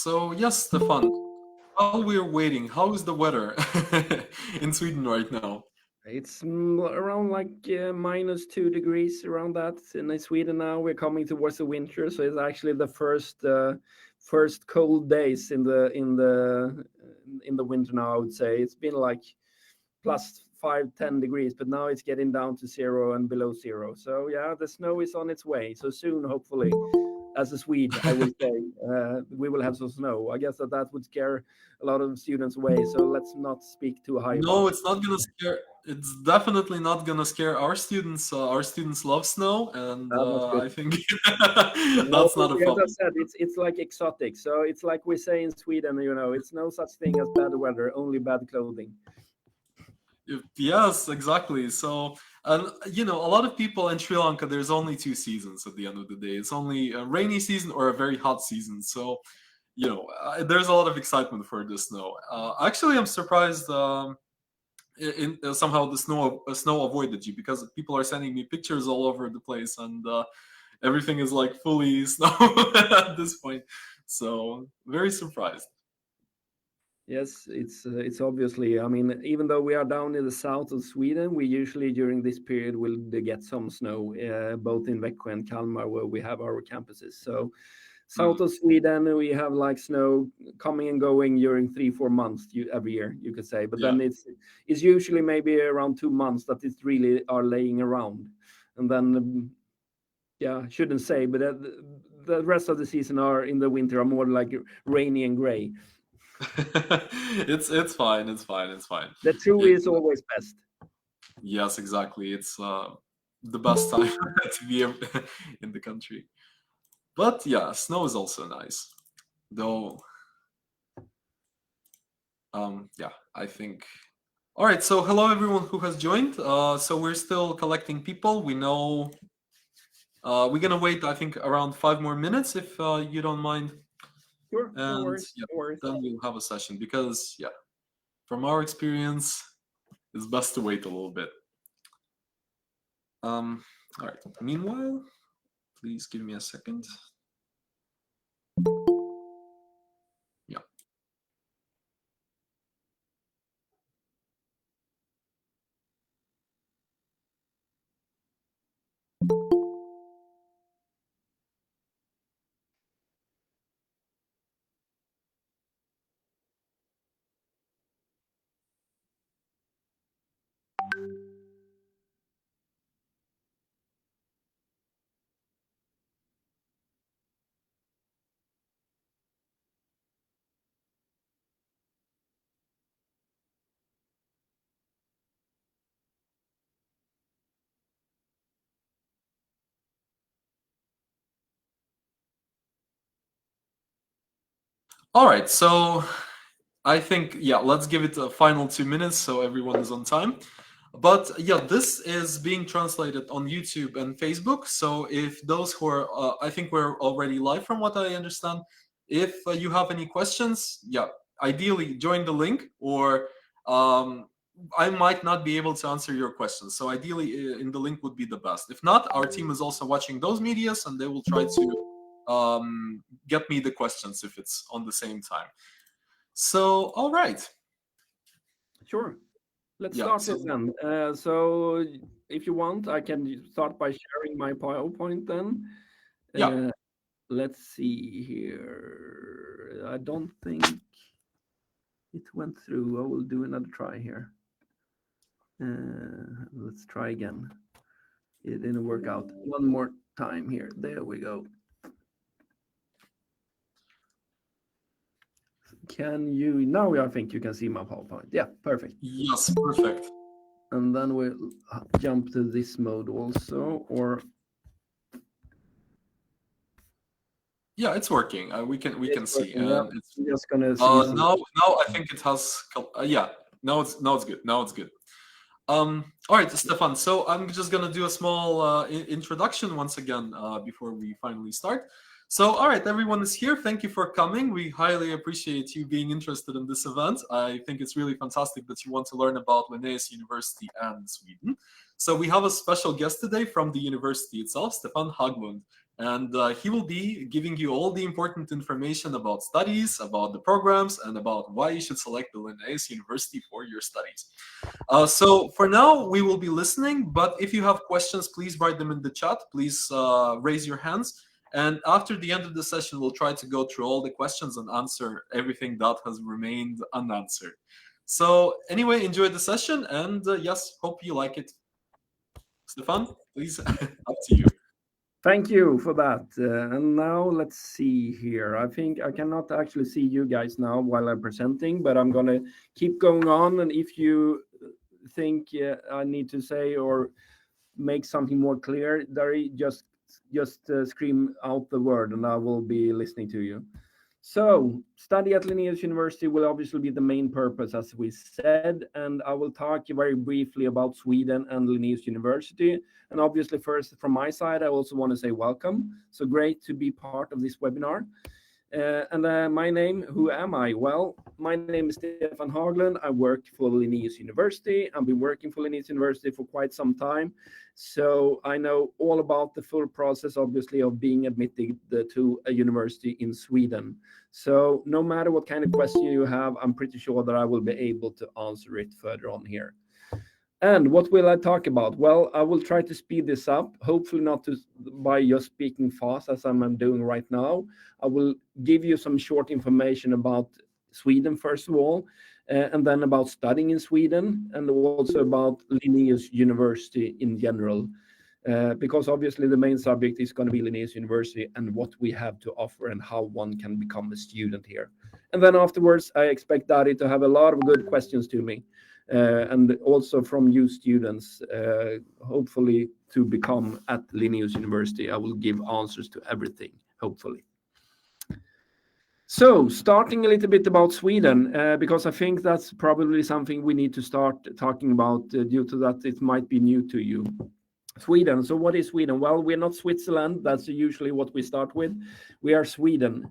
So yes, Stefan, while we're waiting, how is the weather in Sweden right now? It's around like -2 degrees around that. In Sweden now, we're coming towards the winter, so it's actually the first cold days in the winter now. I would say it's been like +5, 10 degrees, but now it's getting down to zero and below zero. So yeah, the snow is on its way. So soon, hopefully, as a Swede, I will say we will have some snow. I guess that would scare a lot of students away. So let's not speak too high about No, it. it's not gonna scare. It's definitely not gonna scare our students. Our students love snow, and That's good. I think No, that's not a as I problem. said, it's like exotic. So it's like we say in Sweden, it's no such thing as bad weather, only bad clothing. Yes, exactly. So, and a lot of people in Sri Lanka, there's only two seasons at the end of the day. It's only a rainy season or a very hot season. So, there's a lot of excitement for the snow. Actually, I'm surprised. Somehow the snow avoided you because people are sending me pictures all over the place, and everything is like fully snow at this point. So very surprised. Yes, it's obviously. I mean, even though we are down in the south of Sweden, we usually during this period will get some snow, both in Växjö and Kalmar, where we have our campuses. So south Mm, of Sweden, we have like snow coming and going during 3, 4 months every year, you could say. But yeah. then it's usually maybe around 2 months that it really are laying around, and then yeah, shouldn't say, but the rest of the season are in the winter are more like rainy and gray. It's fine. It's fine. It's fine. The two It, is always best. yes, exactly. It's the best time to be in the country. But yeah, snow is also nice. Though, yeah, I think. All right. So hello everyone who has joined. So we're still collecting people. We know. We're gonna wait, I think, around 5 more minutes if you don't mind, Sure, no and worries, yeah, no worries. then we'll have a session because yeah, from our experience, it's best to wait a little bit. Um, all right. Meanwhile, please give me a second. Yeah. All right. So I think yeah, let's give it a final 2 minutes so everyone is on time. But yeah, this is being translated on YouTube and Facebook. So if those who are, I think we're already live from what I understand. If you have any questions, yeah, ideally join the link or um, I might not be able to answer your questions. So ideally, in the link would be the best. If not, our team is also watching those medias and they will try to get me the questions if it's on the same time. So, all right. Sure. Let's Yeah. start So, it then. So, if you want, I can start by sharing my PowerPoint then. yeah. Uh, let's see here. I don't think it went through. I will do another try here. Let's try again. It didn't work out. One more time here. There we go. Can you now? I think you can see my PowerPoint. Yeah, perfect. Yes. Perfect. And then we'll jump to this mode also, or Yeah, it's working. We can it's see, working. Yeah, and it's I'm just gonna see some. now I think it has. Yeah. Now it's good. Now it's good. All right, Stefan. So I'm just gonna do a small introduction once again before we finally start. So, all right, everyone is here. Thank you for coming. We highly appreciate you being interested in this event. I think it's really fantastic that you want to learn about Linnaeus University and Sweden. So we have a special guest today from the university itself, Stefan Haglund. And he will be giving you all the important information about studies, about the programs, and about why you should select the Linnaeus University for your studies. So for now, we will be listening, but if you have questions, please write them in the chat. Please raise your hands. And after the end of the session, we'll try to go through all the questions and answer everything that has remained unanswered. So anyway, enjoy the session, and yes, hope you like it. Stefan, please, up to you. Thank you for that. And now let's see here. I think I cannot actually see you guys now while I'm presenting, but I'm going to keep going on. And if you think I need to say or make something more clear, Dari, just scream out the word and I will be listening to you. So, study at Linnaeus University will obviously be the main purpose, as we said, and I will talk very briefly about Sweden and Linnaeus University. And obviously, first, from my side, I also want to say welcome. So great to be part of this webinar. My name, who am I? Well, my name is Stefan Haglund. I work for Linnaeus University. I've been working for Linnaeus University for quite some time. So I know all about the full process, obviously, of being admitted to a university in Sweden. So no matter what kind of question you have, I'm pretty sure that I will be able to answer it further on here. And what will I talk about? Well, I will try to speed this up, hopefully not by just speaking fast as I'm doing right now. I will give you some short information about Sweden, first of all, and then about studying in Sweden, and also about Linnaeus University in general, because obviously the main subject is going to be Linnaeus University and what we have to offer and how one can become a student here. And then afterwards, I expect Dari to have a lot of good questions to me. And also from you students, hopefully to become at Linnaeus University. I will give answers to everything, hopefully. So, starting a little bit about Sweden, because I think that's probably something we need to start talking about due to that it might be new to you. Sweden. So what is Sweden? Well, we're not Switzerland. That's usually what we start with. We are Sweden.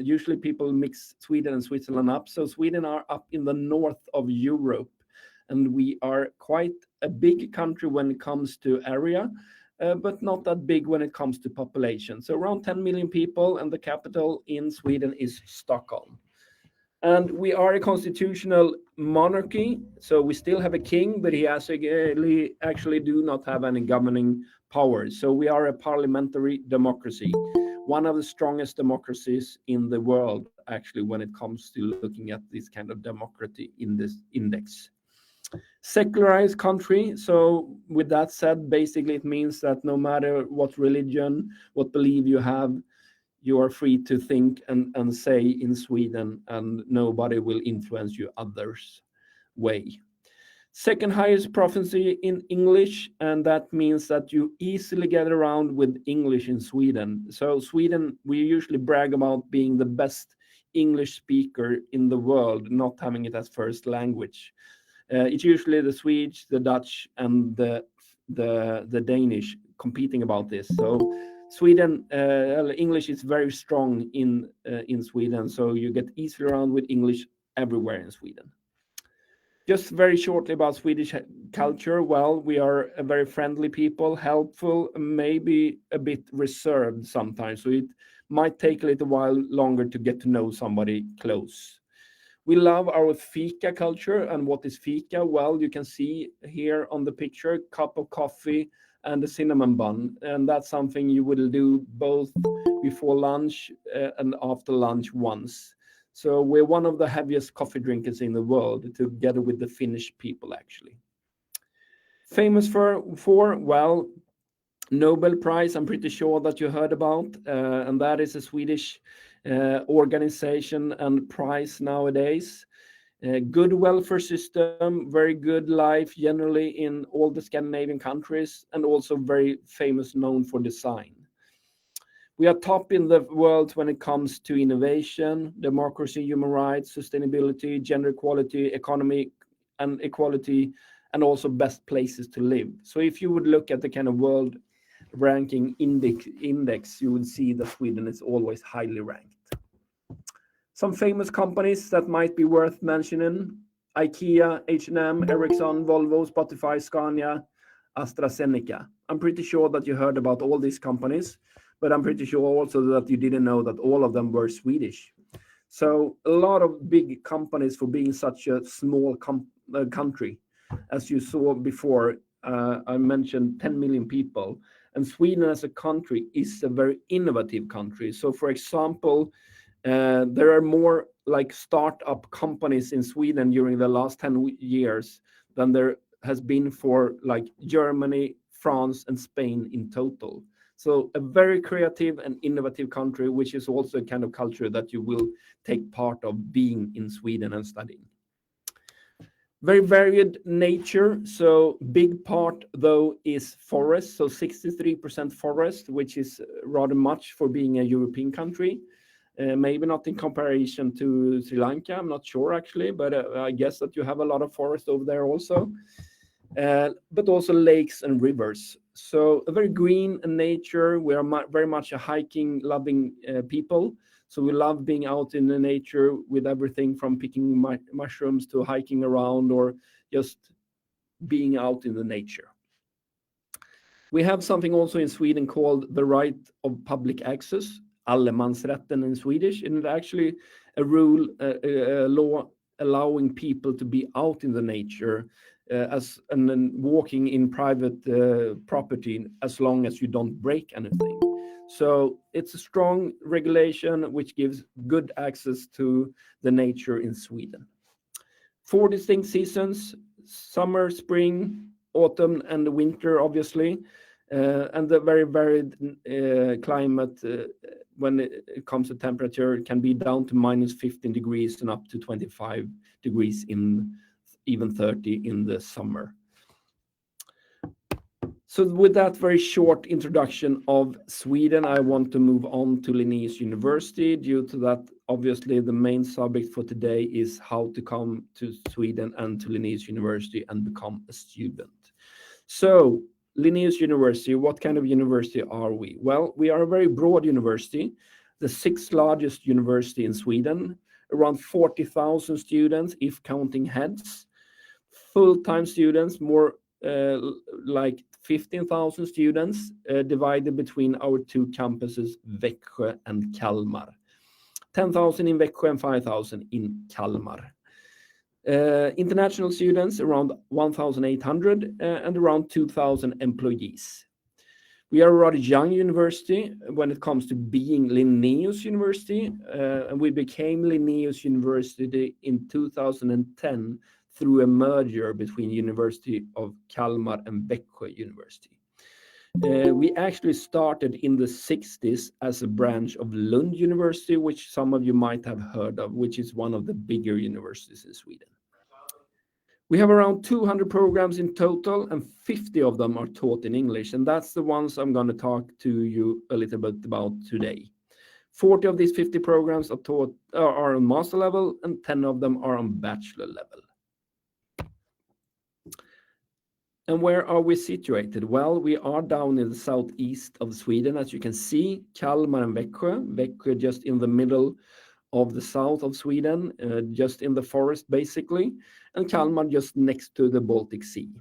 Usually people mix Sweden and Switzerland up. So Sweden are up in the north of Europe. And we are quite a big country when it comes to area, but not that big when it comes to population. So around 10 million people, and the capital in Sweden is Stockholm. And we are a constitutional monarchy, so we still have a king, but he actually do not have any governing powers. So we are a parliamentary democracy, one of the strongest democracies in the world, actually, when it comes to looking at this kind of democracy in this index. Secularized country. So with that said, basically it means that no matter what religion, what belief you have, you are free to think and say in Sweden, and nobody will influence you others' way. Second highest proficiency in English, and that means that you easily get around with English in Sweden. So Sweden, we usually brag about being the best English speaker in the world, not having it as first language. It's usually the Swedes, the Dutch, and the Danish competing about this. So Sweden, English is very strong in Sweden, so you get easily around with English everywhere in Sweden. Just very shortly about Swedish culture. Well, we are a very friendly people, helpful, maybe a bit reserved sometimes. So it might take a little while longer to get to know somebody close. We love our fika culture. And what is fika? Well, you can see here on the picture, cup of coffee and a cinnamon bun. And that's something you will do both before lunch and after lunch once. So we're one of the heaviest coffee drinkers in the world, together with the Finnish people, actually. Famous for well, Nobel Prize, I'm pretty sure that you heard about, and that is a Swedish organization and prize nowadays. Good welfare system, very good life generally in all the Scandinavian countries, and also very famous, known for design. We are top in the world when it comes to innovation, democracy, human rights, sustainability, gender equality, economy and equality, and also best places to live. So if you would look at the kind of world ranking index, you would see that Sweden is always highly ranked. Some famous companies that might be worth mentioning: IKEA, H&M, Ericsson, Volvo, Spotify, Scania, AstraZeneca. I'm pretty sure that you heard about all these companies, but I'm pretty sure also that you didn't know that all of them were Swedish. So a lot of big companies for being such a small country. As you saw before, I mentioned 10 million people, and Sweden as a country is a very innovative country. So, for example, there are more like startup companies in Sweden during the last 10 years than there has been for like Germany, France, and Spain in total. So a very creative and innovative country, which is also a kind of culture that you will take part of being in Sweden and studying. Very varied nature. So big part though is forest. So 63% forest, which is rather much for being a European country. Maybe not in comparison to Sri Lanka. I'm not sure actually, but I guess that you have a lot of forest over there also. But also lakes and rivers. So a very green nature. We are very much a hiking loving people. So we love being out in the nature with everything from picking mushrooms to hiking around or just being out in the nature. We have something also in Sweden called the right of public access, allemansrätten in Swedish, and it's actually a rule, a law allowing people to be out in the nature and then walking in private property as long as you don't break anything. So it's a strong regulation which gives good access to the nature in Sweden. 4 distinct seasons: summer, spring, autumn, and winter, obviously, and the very varied climate when it comes to temperature can be down to minus 15 degrees and up to 25 degrees in even 30 in the summer. So with that very short introduction of Sweden, I want to move on to Linnaeus University. Due to that, obviously, the main subject for today is how to come to Sweden and to Linnaeus University and become a student. So Linnaeus University, what kind of university are we? Well, we are a very broad university, the 6th largest university in Sweden, around 40,000 students if counting heads. Full-time students, more like 15,000 students divided between our 2 campuses, Växjö and Kalmar. 10,000 in Växjö and 5,000 in Kalmar. International students around 1,800 and around 2,000 employees. We are a rather young university when it comes to being Linnaeus University, and we became Linnaeus University in 2010 through a merger between University of Kalmar and Växjö University. We actually started in the 60s as a branch of Lund University, which some of you might have heard of, which is one of the bigger universities in Sweden. We have around 200 programs in total, and 50 of them are taught in English, and that's the ones I'm going to talk to you a little bit about today. 40 of these 50 programs are on master level, and 10 of them are on bachelor level. And where are we situated? Well, we are down in the southeast of Sweden, as you can see, Kalmar and Växjö. Växjö just in the middle of the south of Sweden, just in the forest basically, and Kalmar just next to the Baltic Sea.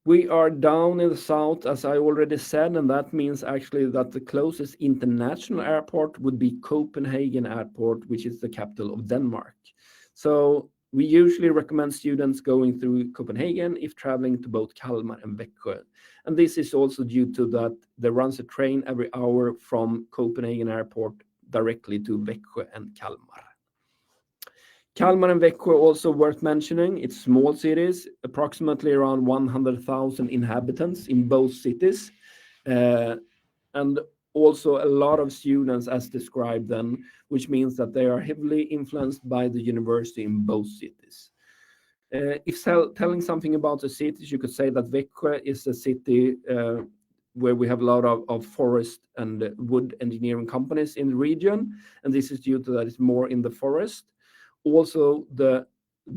We are down in the south, as I already said, and that means actually that the closest international airport would be Copenhagen Airport, which is the capital of Denmark. So we usually recommend students going through Copenhagen if traveling to both Kalmar and Växjö. And this is also due to that there runs a train every hour from Copenhagen Airport directly to Växjö and Kalmar. Kalmar and Växjö also worth mentioning. It's small cities, approximately around 100,000 inhabitants in both cities. And also a lot of students as described then, which means that they are heavily influenced by the university in both cities. If telling something about the cities, you could say that Växjö is a city where we have a lot of forest and wood engineering companies in the region, and this is due to that it's more in the forest. Also, the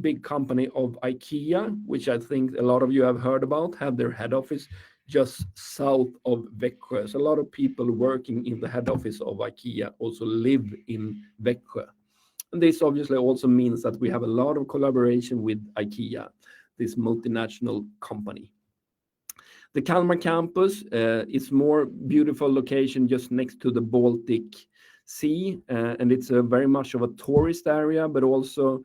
big company of IKEA, which I think a lot of you have heard about, have their head office just south of Växjö. So a lot of people working in the head office of IKEA also live in Växjö. And this obviously also means that we have a lot of collaboration with IKEA, this multinational company. The Kalmar campus is more beautiful location just next to the Baltic Sea, and it's a very much of a tourist area, but also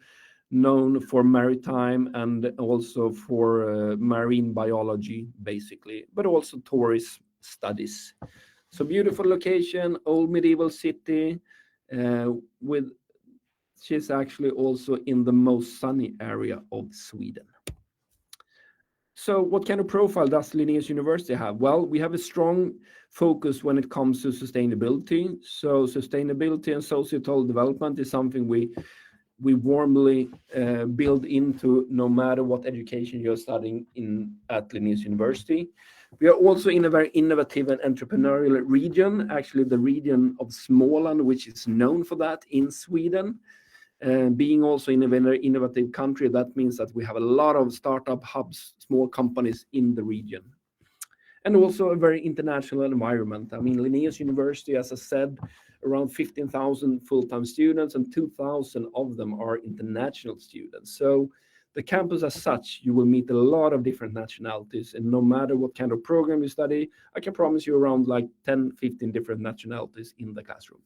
known for maritime and also for marine biology, basically, but also tourist studies. So beautiful location, old medieval city, with she's actually also in the most sunny area of Sweden. So what kind of profile does Linnaeus University have? Well, we have a strong focus when it comes to sustainability. So sustainability and societal development is something we warmly build into no matter what education you're studying in at Linnaeus University. We are also in a very innovative and entrepreneurial region, actually the region of Småland, which is known for that in Sweden. Being also in a very innovative country, that means that we have a lot of startup hubs, small companies in the region. And also a very international environment. I mean, Linnaeus University, as I said, around 15,000 full-time students, and 2,000 of them are international students. So the campus as such, you will meet a lot of different nationalities, and no matter what kind of program you study, I can promise you around like 10, 15 different nationalities in the classroom.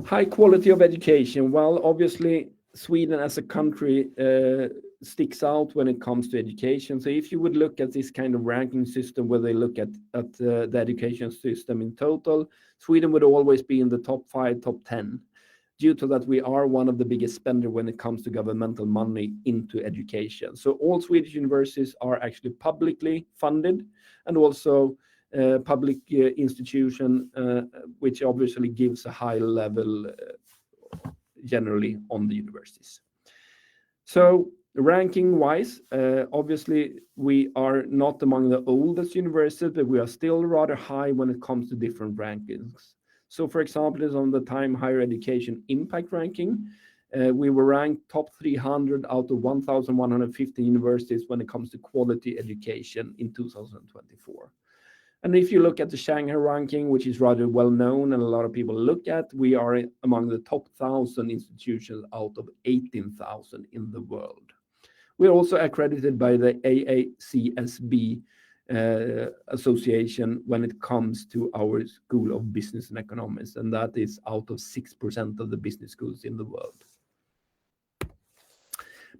High quality of education. Well, obviously, Sweden as a country sticks out when it comes to education. So if you would look at this kind of ranking system where they look at the education system in total, Sweden would always be in the top 5, top 10, due to that we are one of the biggest spender when it comes to governmental money into education. So all Swedish universities are actually publicly funded, and also public institution, which obviously gives a high level generally on the universities. So ranking wise, obviously we are not among the oldest universities, but we are still rather high when it comes to different rankings. So for example, is on the Time Higher Education Impact Ranking, we were ranked top 300 out of 1,150 universities when it comes to quality education in 2024. And if you look at the Shanghai ranking, which is rather well known and a lot of people look at, we are among the top 1,000 institutions out of 18,000 in the world. We're also accredited by the AACSB association when it comes to our School of Business and Economics, and that is out of 6% of the business schools in the world.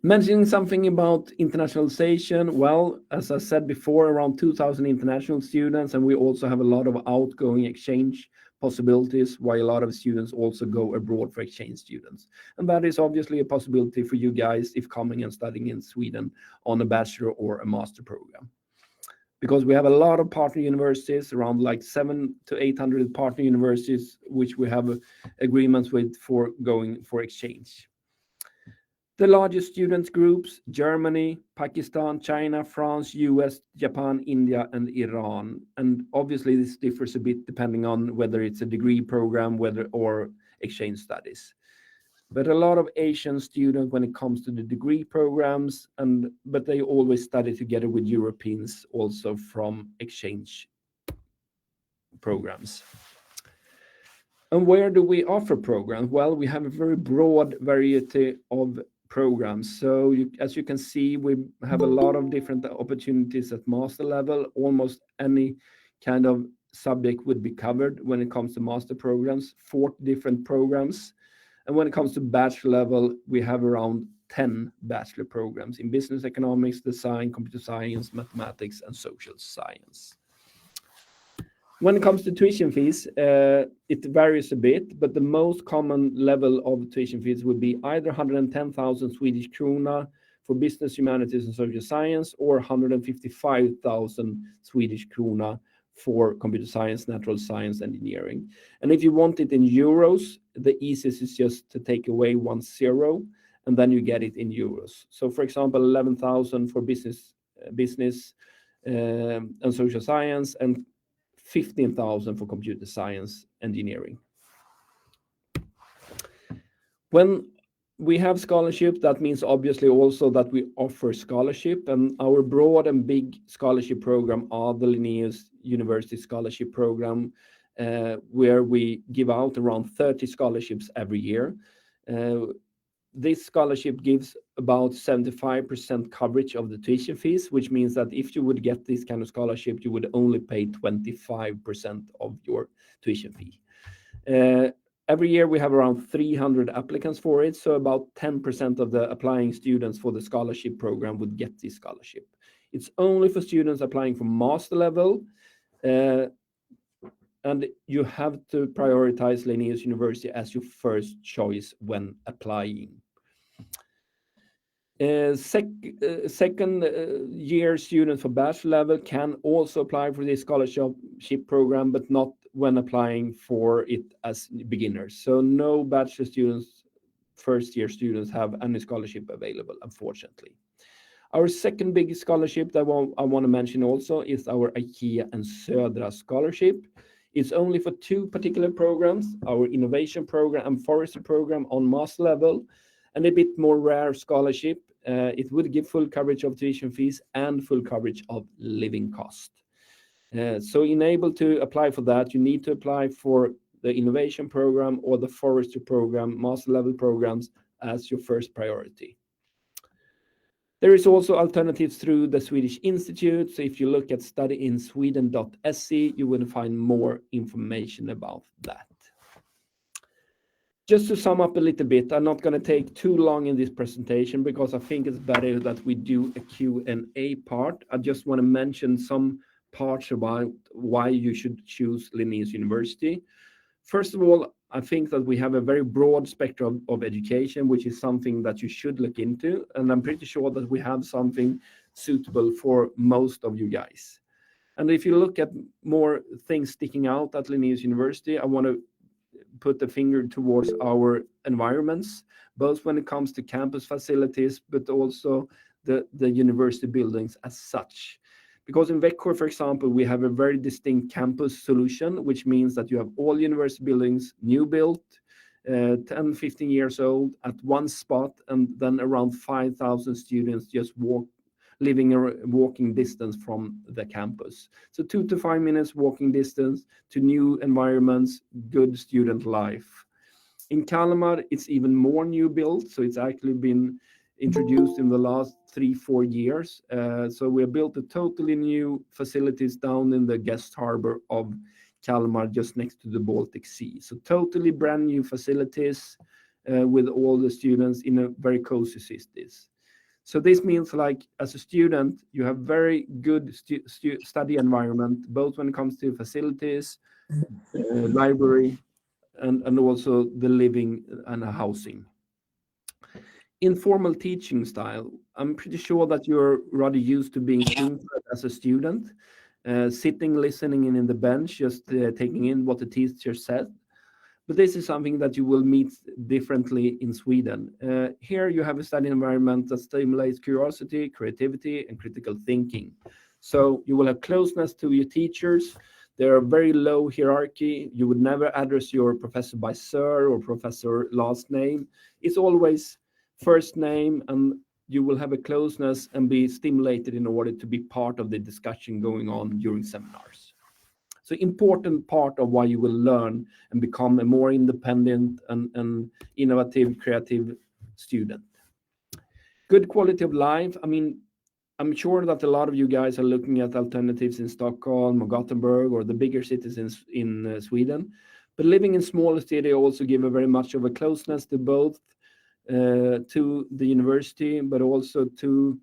Mentioning something about internationalization, well, as I said before, around 2,000 international students, and we also have a lot of outgoing exchange possibilities, while a lot of students also go abroad for exchange students. And that is obviously a possibility for you guys if coming and studying in Sweden on a bachelor or a master program. Because we have a lot of partner universities, around like 700 to 800 partner universities, which we have agreements with for going for exchange. The largest student groups: Germany, Pakistan, China, France, US, Japan, India, and Iran. And obviously this differs a bit depending on whether it's a degree program, or exchange studies. But a lot of Asian students when it comes to the degree programs, but they always study together with Europeans also from exchange programs. And where do we offer programs? Well, we have a very broad variety of programs. So as you can see, we have a lot of different opportunities at master level. Almost any kind of subject would be covered when it comes to master programs, 4 different programs. And when it comes to bachelor level, we have around 10 bachelor programs in business economics, design, computer science, mathematics, and social science. When it comes to tuition fees, it varies a bit, but the most common level of tuition fees would be either 110,000 Swedish krona for business, humanities, and social science, or 155,000 Swedish krona for computer science, natural science, engineering. And if you want it in euros, the easiest is just to take away 10, and then you get it in euros. So for example, 11,000 for business and social science, and 15,000 for computer science engineering. When we have scholarship, that means obviously also that we offer scholarship, and our broad and big scholarship program are the Linnaeus University Scholarship Program, where we give out around 30 scholarships every year. this scholarship gives about 75% coverage of the tuition fees, which means that if you would get this kind of scholarship, you would only pay 25% of your tuition fee. Every year we have around 300 applicants for it, so about 10% of the applying students for the scholarship program would get this scholarship. It's only for students applying for master level, and you have to prioritize Linnaeus University as your first choice when applying. Second year students for bachelor level can also apply for this scholarship program, but not when applying for it as beginners. So no bachelor students, first year students have any scholarship available, unfortunately. Our second big scholarship that I want to mention also is our IKEA and Södra scholarship. It's only for two particular programs, our innovation program and forestry program on master level, and a bit more rare scholarship. It would give full coverage of tuition fees and full coverage of living cost. So in able to apply for that, you need to apply for the innovation program or the forestry program, master level programs as your first priority. There is also alternatives through the Swedish Institute. So if you look at studyInSweden.se, you will find more information about that. Just to sum up a little bit, I'm not going to take too long in this presentation because I think it's better that we do a Q&A part. I just want to mention some parts about why you should choose Linnaeus University. First of all, I think that we have a very broad spectrum of education, which is something that you should look into. And I'm pretty sure that we have something suitable for most of you guys. And if you look at more things sticking out at Linnaeus University, I want to put the finger towards our environments, both when it comes to campus facilities, but also the university buildings as such. Because in Växjö, for example, we have a very distinct campus solution, which means that you have all university buildings new built, 10, 15 years old at one spot, and then around 5,000 students just living a walking distance from the campus. So 2 to 5 minutes walking distance to new environments, good student life. In Kalmar, it's even more new built, so it's actually been introduced in the last 3-4 years. So we have built a totally new facilities down in the guest harbor of Kalmar, just next to the Baltic Sea. So totally brand new facilities with all the students in a very cozy cities. So this means, like, as a student, you have very good study environment, both when it comes to facilities, library, and also the living and housing. Informal teaching style. I'm pretty sure that you're rather used to being spoon-fed as a student, sitting, listening in the bench, just taking in what the teacher said. But this is something that you will meet differently in Sweden. Here you have a study environment that stimulates curiosity, creativity, and critical thinking. So you will have closeness to your teachers. There are very low hierarchy. You would never address your professor by sir or professor last name. It's always first name, and you will have a closeness and be stimulated in order to be part of the discussion going on during seminars. So important part of why you will learn and become a more independent and innovative, creative student. Good quality of life. I mean, I'm sure that a lot of you guys are looking at alternatives in Stockholm or Gothenburg or the bigger cities in Sweden. But living in smaller cities also give a very much of a closeness to both to the university, but also to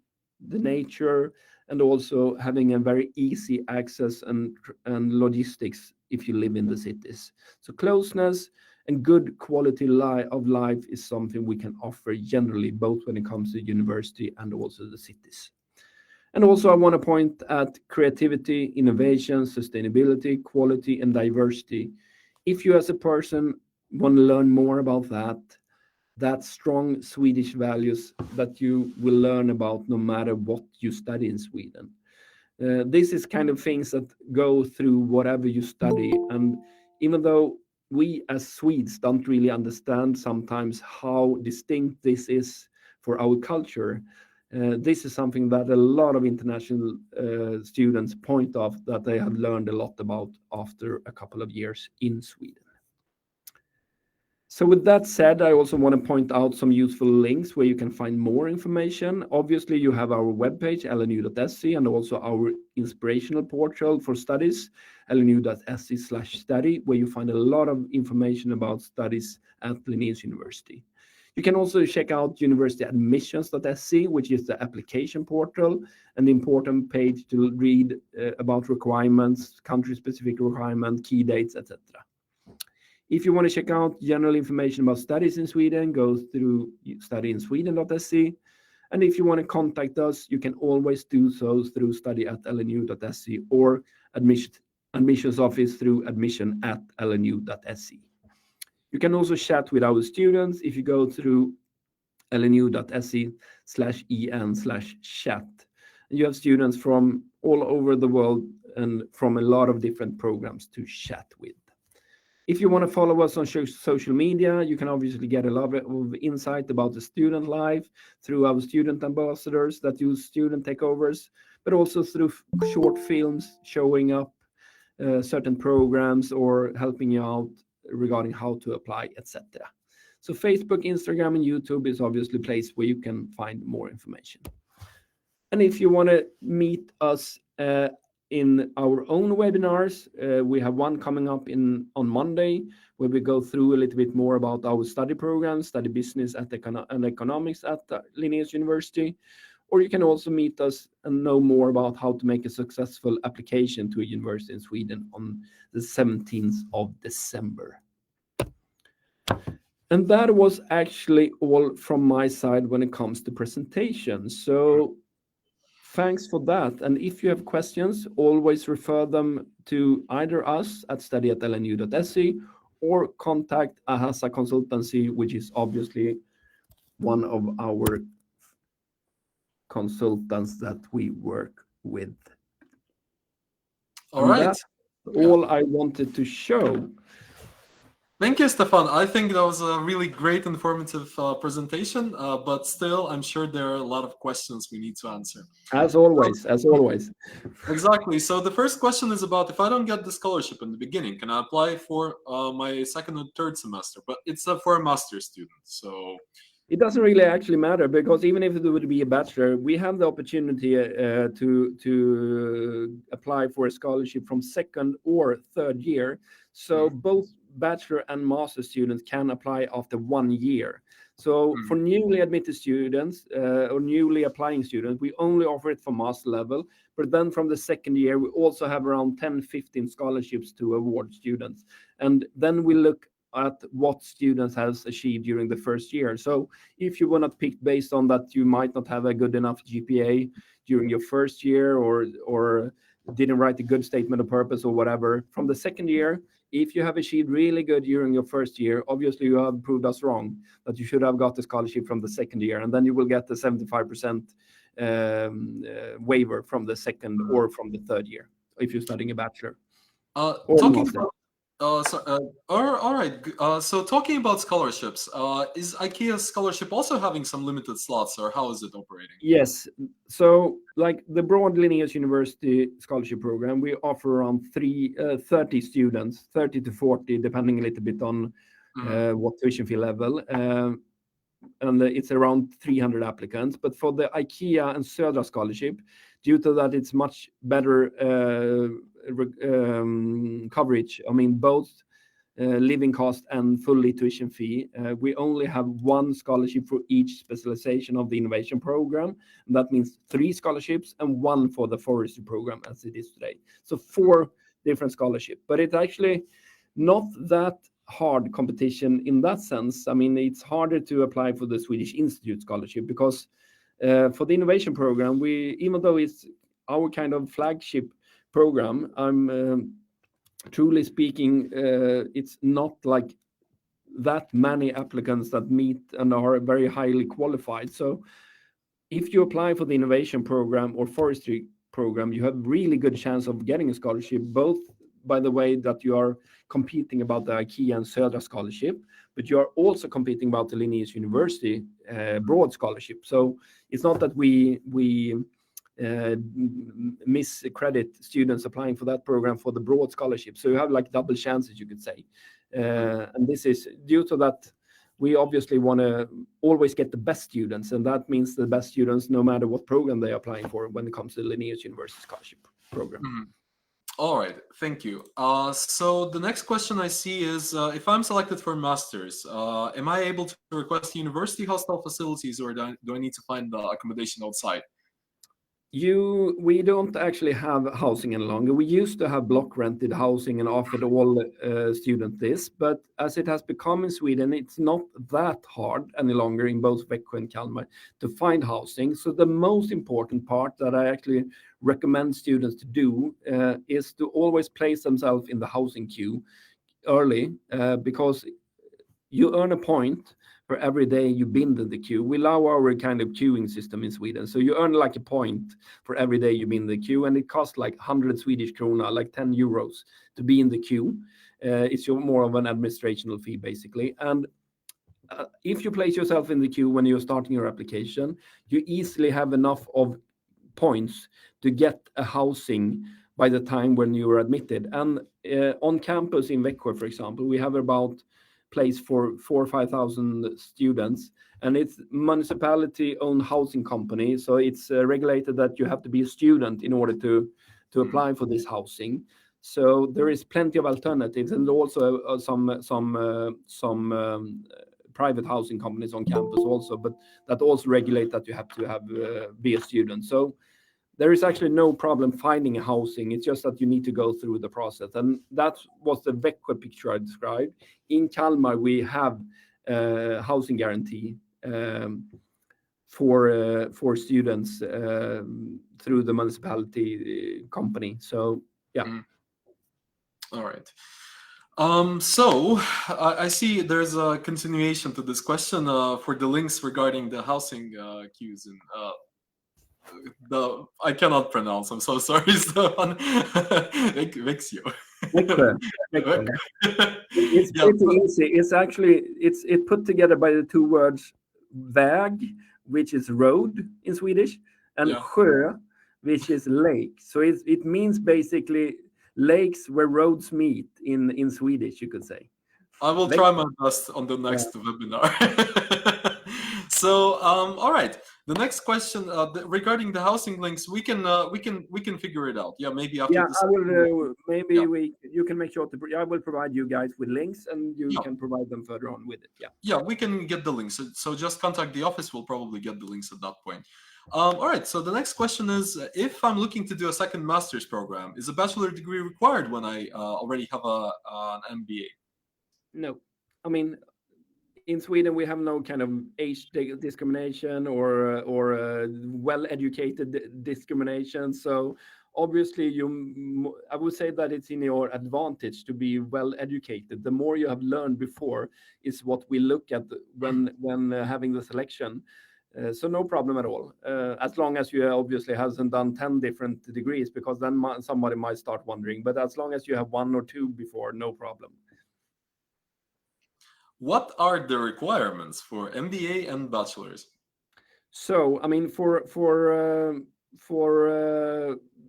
the nature, and also having a very easy access and logistics if you live in the cities. So closeness and good quality of life is something we can offer generally, both when it comes to university and also the cities. And also I want to point at creativity, innovation, sustainability, quality, and diversity. If you as a person want to learn more about that strong Swedish values that you will learn about no matter what you study in Sweden. This is kind of things that go through whatever you study. And even though we as Swedes don't really understand sometimes how distinct this is for our culture, this is something that a lot of international students point out that they have learned a lot about after a couple of years in Sweden. So with that said, I also want to point out some useful links where you can find more information. Obviously, you have our webpage, lnu.se, and also our inspirational portal for studies, lnu.se/study, where you find a lot of information about studies at Linnaeus University. You can also check out universityadmissions.se, which is the application portal, and the important page to read about requirements, country-specific requirements, key dates, etc. If you want to check out general information about studies in Sweden, go through studyInSweden.se. And if you want to contact us, you can always do so through study@lnu.se or admissions office through admission@lnu.se. You can also chat with our students if you go through lnu.se/en/chat. You have students from all over the world and from a lot of different programs to chat with. If you want to follow us on social media, you can obviously get a lot of insight about the student life through our student ambassadors that do student takeovers, but also through short films showing up certain programs or helping you out regarding how to apply, etc. So Facebook, Instagram, and YouTube is obviously a place where you can find more information. And if you want to meet us in our own webinars, we have one coming up on Monday, where we go through a little bit more about our study program, study business and economics at Linnaeus University. Or you can also meet us and know more about how to make a successful application to a university in Sweden on the 17th of December. And that was actually all from my side when it comes to presentation. So thanks for that. And if you have questions, always refer them to either us at study@lnu.se or contact Ahasa Consultancy, which is obviously one of our consultants that we work with. All right. That's all I wanted to show. Thank you, Stefan. I think that was a really great, informative presentation, but still, I'm sure there are a lot of questions we need to answer. As always. Exactly. So the first question is about, if I don't get the scholarship in the beginning, can I apply for my second or third semester? But it's for a master's student, so... It doesn't really actually matter, because even if it would be a bachelor, we have the opportunity to apply for a scholarship from second or third year. So both bachelor and master students can apply after 1 year. So for newly admitted students or newly applying students, we only offer it for master level. But then from the second year, we also have around 10-15 scholarships to award students. And then we look at what students has achieved during the first year. So if you were not picked based on that, you might not have a good enough GPA during your first year, or didn't write a good statement of purpose or whatever. From the second year, if you have achieved really good during your first year, obviously you have proved us wrong, that you should have got the scholarship from the second year, and then you will get the 75% waiver from the second or from the third year if you're studying a bachelor. Talking about all right. So talking about scholarships, is IKEA's scholarship also having some limited slots, or how is it operating? Yes. So like the broad Linnaeus University scholarship program, we offer around 30 students, 30 to 40, depending a little bit on what tuition fee level. And it's around 300 applicants. But for the IKEA and Södra scholarship, due to that, it's much better coverage. I mean, both living cost and fully tuition fee. We only have one scholarship for each specialization of the innovation program. And that means 3 scholarships and 1 for the forestry program as it is today. So 4 different scholarships. But it's actually not that hard competition in that sense. I mean, it's harder to apply for the Swedish Institute scholarship because for the innovation program, even though it's our kind of flagship program, truly speaking, it's not like that many applicants that meet and are very highly qualified. So if you apply for the innovation program or forestry program, you have really good chance of getting a scholarship, both by the way that you are competing about the IKEA and Södra scholarship, but you are also competing about the Linnaeus University broad scholarship. So it's not that we miscredit students applying for that program for the broad scholarship. So you have like double chances, you could say. And this is due to that. We obviously want to always get the best students, and that means the best students no matter what program they're applying for when it comes to the Linnaeus University Scholarship Program. All right, thank you. So the next question I see is, if I'm selected for a master's, am I able to request university hostel facilities, or do I need to find accommodation outside? We don't actually have housing any longer. We used to have block rented housing and offered all students this, but as it has become in Sweden, it's not that hard any longer in both Växjö and Kalmar to find housing. So the most important part that I actually recommend students to do is to always place themselves in the housing queue early, because you earn a point for every day you've been in the queue. We allow our kind of queuing system in Sweden. So you earn like a point for every day you've been in the queue, and it costs like 100 Swedish krona, like 10 euros to be in the queue. It's more of an administrational fee, basically. And if you place yourself in the queue when you're starting your application, you easily have enough of points to get a housing by the time when you are admitted. And on campus in Växjö, for example, we have about place for 4,000 or 5,000 students, and it's municipality-owned housing company. So it's regulated that you have to be a student in order to apply for this housing. So there is plenty of alternatives, and also some private housing companies on campus also, but that also regulate that you have to be a student. So there is actually no problem finding a housing. It's just that you need to go through the process. And that was the Växjö picture I described. In Kalmar, we have housing guarantee for students through the municipality company. So, yeah. All right. So I see there's a continuation to this question for the links regarding the housing queues and I cannot pronounce. I'm so sorry. Stefan. Växjö. Växjö. It's pretty easy. It's actually it's put together by the two words väg, which is road in Swedish, and sjö, which is lake. So it means basically lakes where roads meet in Swedish, you could say. I will try my best on the next webinar. So, all right. The next question regarding the housing links, we can figure it out. Yeah, maybe after this. I will. You can make sure I will provide you guys with links, and you can provide them further on with it. Yeah, we can get the links. So just contact the office. We'll probably get the links at that point. All right. So the next question is: if I'm looking to do a second master's program, is a bachelor degree required when I already have an MBA? No, I mean, in Sweden we have no kind of age discrimination or well-educated discrimination. So obviously, I would say that it's in your advantage to be well-educated. The more you have learned before is what we look at when having the selection. So no problem at all, as long as you obviously hasn't done 10 different degrees, because then somebody might start wondering. But as long as you have 1 or 2 before, no problem. What are the requirements for MBA and bachelor's? So, I mean, for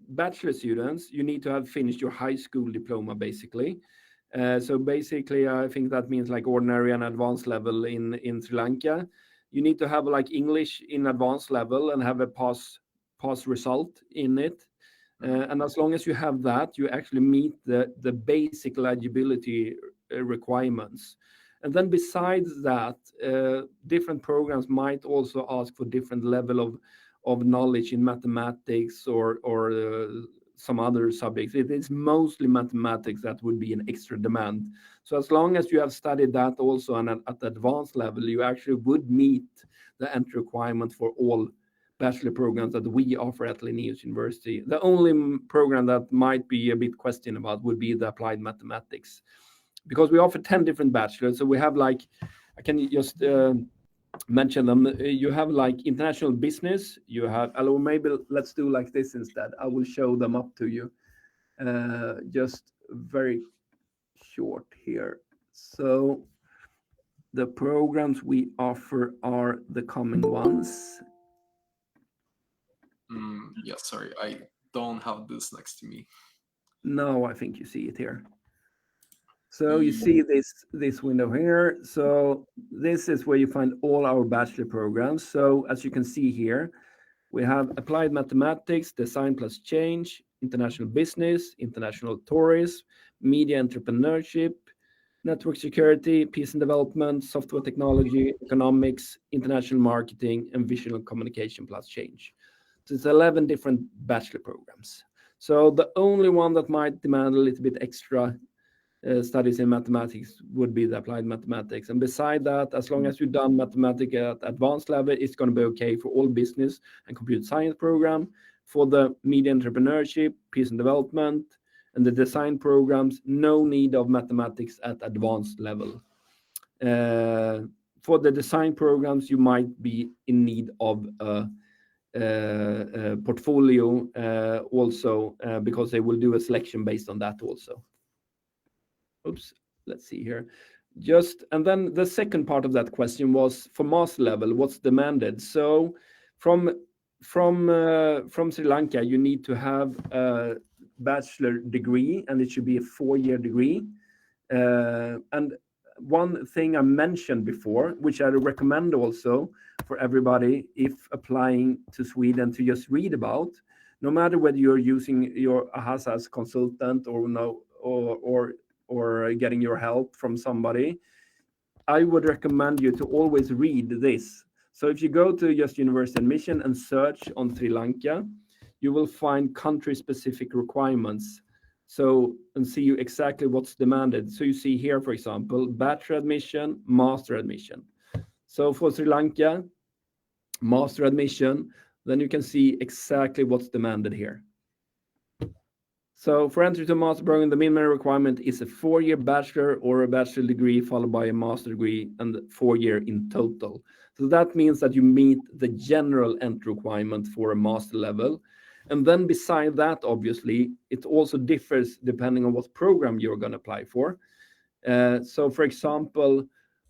bachelor students, you need to have finished your high school diploma, basically. So basically, I think that means like ordinary and advanced level in Sri Lanka. You need to have like English in advanced level and have a pass result in it. And as long as you have that, you actually meet the basic eligibility requirements. And then besides that, different programs might also ask for different level of knowledge in mathematics or some other subjects. It is mostly mathematics that would be an extra demand. So as long as you have studied that also at the advanced level, you actually would meet the entry requirement for all bachelor programs that we offer at Linnaeus University. The only program that might be a bit questioned about would be the applied mathematics, because we offer 10 different bachelors. So we have like, I can just mention them. You have like international business. You have, maybe let's do like this instead. I will show them up to you. Just very short here. So the programs we offer are the common ones. Yeah, sorry, I don't have this next to me. No, I think you see it here. So you Ye- see this window here. So this is where you find all our bachelor programs. So as you can see here, we have applied mathematics, design plus change, international business, international tourism, media entrepreneurship, network security, peace and development, software technology, economics, international marketing, and visual communication plus change. So it's 11 different bachelor programs. So the only one that might demand a little bit extra studies in mathematics would be the applied mathematics. And beside that, as long as you've done mathematics at advanced level, it's going to be okay for all business and computer science program. For the media entrepreneurship, peace and development, and the design programs, no need of mathematics at advanced level. Uh, for the design programs, you might be in need of a portfolio also because they will do a selection based on that also. Oops, let's see here. Just and then the second part of that question was for master level, what's demanded? So from from Sri Lanka, you need to have a bachelor degree, and it should be a 4-year degree. And one thing I mentioned before, which I recommend also for everybody if applying to Sweden to just read about, no matter whether you're using your AHASA as consultant or no, or getting your help from somebody, I would recommend you to always read this. So if you go to just university admission and search on Sri Lanka, you will find country specific requirements. So and see you exactly what's demanded. So you see here, for example, bachelor admission, master admission. So for Sri Lanka, master admission, then you can see exactly what's demanded here. So for entry to master program, the minimum requirement is a 4-year bachelor or a bachelor degree followed by a master degree and 4-year in total. So that means that you meet the general entry requirement for a master level. And then beside that, obviously, it also differs depending on what program you're going to apply for. So for example,